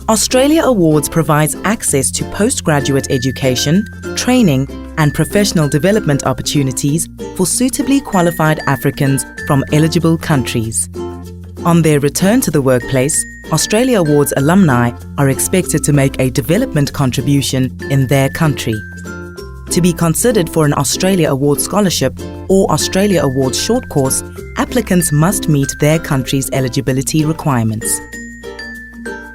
Australia Awards provides access to postgraduate education, training, and professional development opportunities for suitably qualified Africans from eligible countries. On their return to the workplace, Australia Awards alumni are expected to make a development contribution in their country. To be considered for an Australia Awards scholarship or Australia Awards short course, applicants must meet their country's eligibility requirements.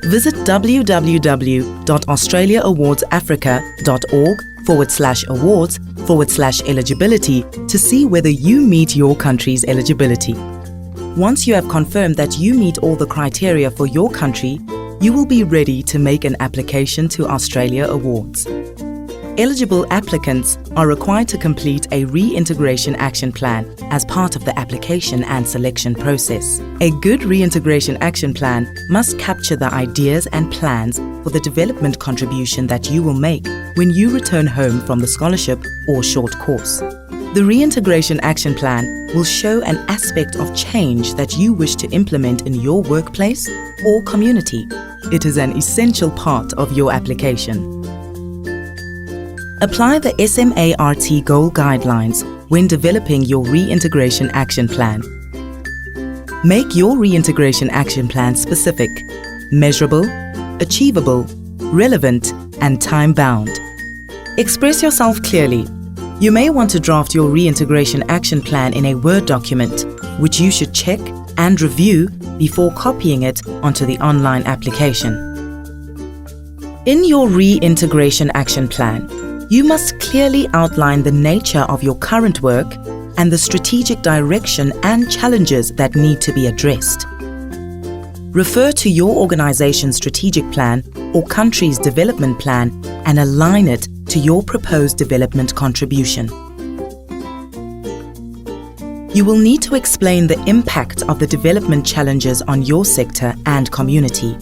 Visit www.australiaawardsafrica.org/awards/eligibility to see whether you meet your country's eligibility. Once you have confirmed that you meet all the criteria for your country, you will be ready to make an application to Australia Awards. Eligible applicants are required to complete a Reintegration Action Plan as part of the application and selection process. A good Reintegration Action Plan must capture the ideas and plans for the development contribution that you will make when you return home from the scholarship or short course. The Reintegration Action Plan will show an aspect of change that you wish to implement in your workplace or community. It is an essential part of your application. Apply the SMART Goal Guidelines when developing your Reintegration Action Plan. Make your Reintegration Action Plan specific, measurable, achievable, relevant, and time-bound. Express yourself clearly. You may want to draft your Reintegration Action Plan in a Word document, which you should check and review before copying it onto the online application. In your Reintegration Action Plan, you must clearly outline the nature of your current work and the strategic direction and challenges that need to be addressed. Refer to your organization's strategic plan or country's development plan and align it to your proposed development contribution. You will need to explain the impact of the development challenges on your sector and community.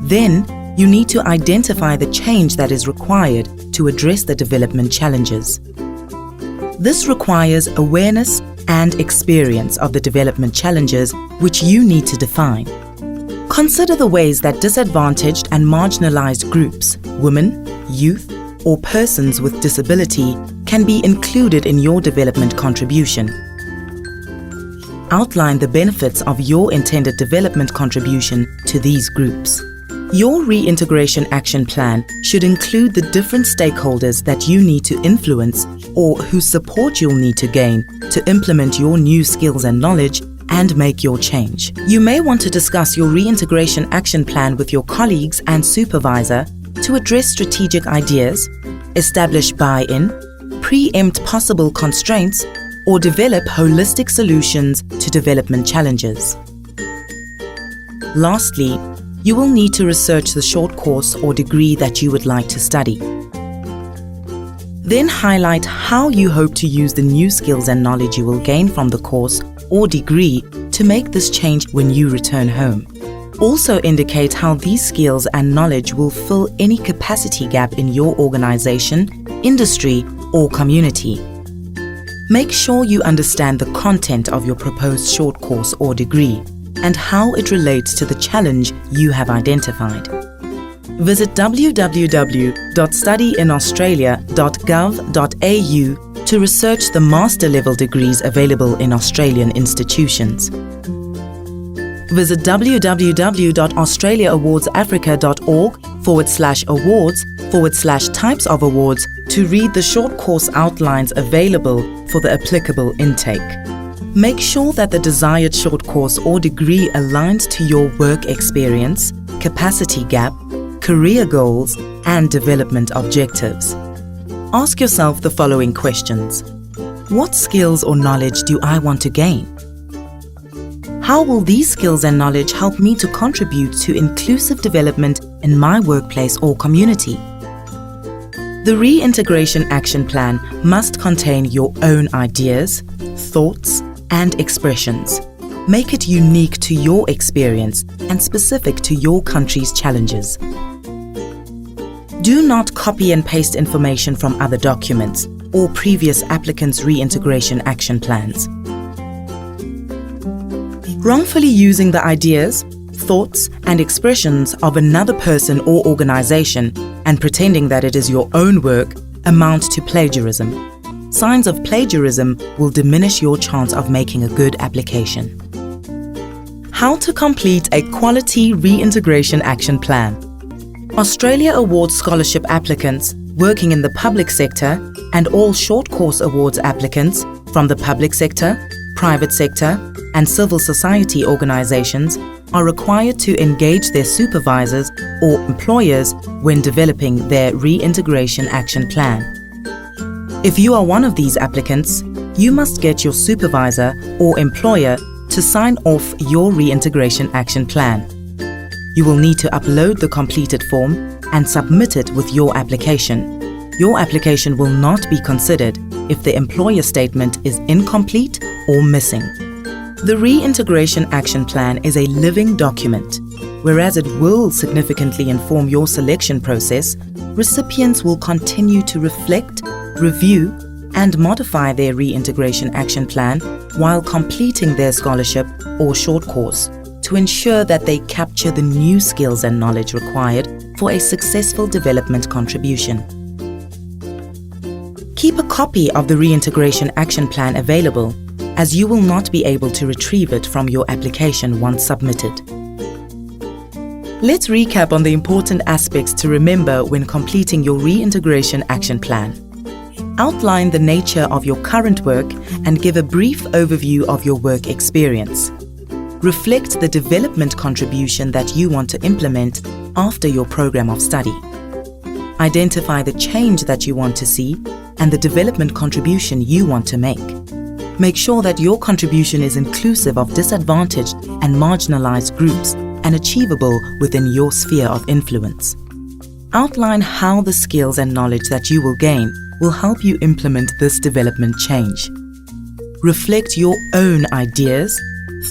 Then, you need to identify the change that is required to address the development challenges. This requires awareness and experience of the development challenges which you need to define. Consider the ways that disadvantaged and marginalized groups, women, youth, or persons with disability can be included in your development contribution. Outline the benefits of your intended development contribution to these groups. Your Reintegration Action Plan should include the different stakeholders that you need to influence or whose support you'll need to gain to implement your new skills and knowledge and make your change. You may want to discuss your Reintegration Action Plan with your colleagues and supervisor to address strategic ideas, establish buy-in, preempt possible constraints, or develop holistic solutions to development challenges. Lastly, you will need to research the short course or degree that you would like to study. Then highlight how you hope to use the new skills and knowledge you will gain from the course or degree to make this change when you return home. Also indicate how these skills and knowledge will fill any capacity gap in your organization, industry, or community. Make sure you understand the content of your proposed short course or degree and how it relates to the challenge you have identified. Visit www.studyinaustralia.gov.au to research the master level degrees available in Australian institutions. Visit www.australiaawardsafrica.org/awards/types of awards to read the short course outlines available for the applicable intake. Make sure that the desired short course or degree aligns to your work experience, capacity gap, career goals, and development objectives. Ask yourself the following questions. What skills or knowledge do I want to gain? How will these skills and knowledge help me to contribute to inclusive development in my workplace or community? The Reintegration Action Plan must contain your own ideas, thoughts, and expressions. Make it unique to your experience and specific to your country's challenges. Do not copy and paste information from other documents or previous applicants' reintegration action plans. Wrongfully using the ideas, thoughts, and expressions of another person or organization and pretending that it is your own work amount to plagiarism. Signs of plagiarism will diminish your chance of making a good application. How to complete a quality reintegration action plan. Australia awards scholarship applicants working in the public sector, and all short course awards applicants from the public sector, private sector, and civil society organizations are required to engage their supervisors or employers when developing their reintegration action plan. If you are one of these applicants, you must get your supervisor or employer to sign off your reintegration action plan. You will need to upload the completed form and submit it with your application. Your application will not be considered if the employer statement is incomplete or missing. The Reintegration Action Plan is a living document. Whereas it will significantly inform your selection process, recipients will continue to reflect, review, and modify their Reintegration Action Plan while completing their scholarship or short course to ensure that they capture the new skills and knowledge required for a successful development contribution. Keep a copy of the Reintegration Action Plan available, as you will not be able to retrieve it from your application once submitted. Let's recap on the important aspects to remember when completing your Reintegration Action Plan. Outline the nature of your current work and give a brief overview of your work experience. Reflect the development contribution that you want to implement after your program of study. Identify the change that you want to see and the development contribution you want to make. Make sure that your contribution is inclusive of disadvantaged and marginalized groups and achievable within your sphere of influence. Outline how the skills and knowledge that you will gain will help you implement this development change. Reflect your own ideas,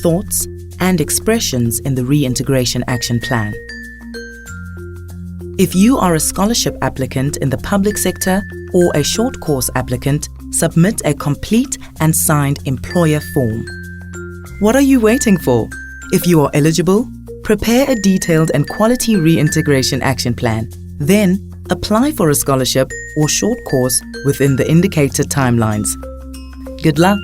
thoughts, and expressions in the Reintegration Action Plan. If you are a scholarship applicant in the public sector or a short course applicant, submit a complete and signed employer form. What are you waiting for? If you are eligible, prepare a detailed and quality reintegration action plan. Then, apply for a scholarship or short course within the indicated timelines. Good luck!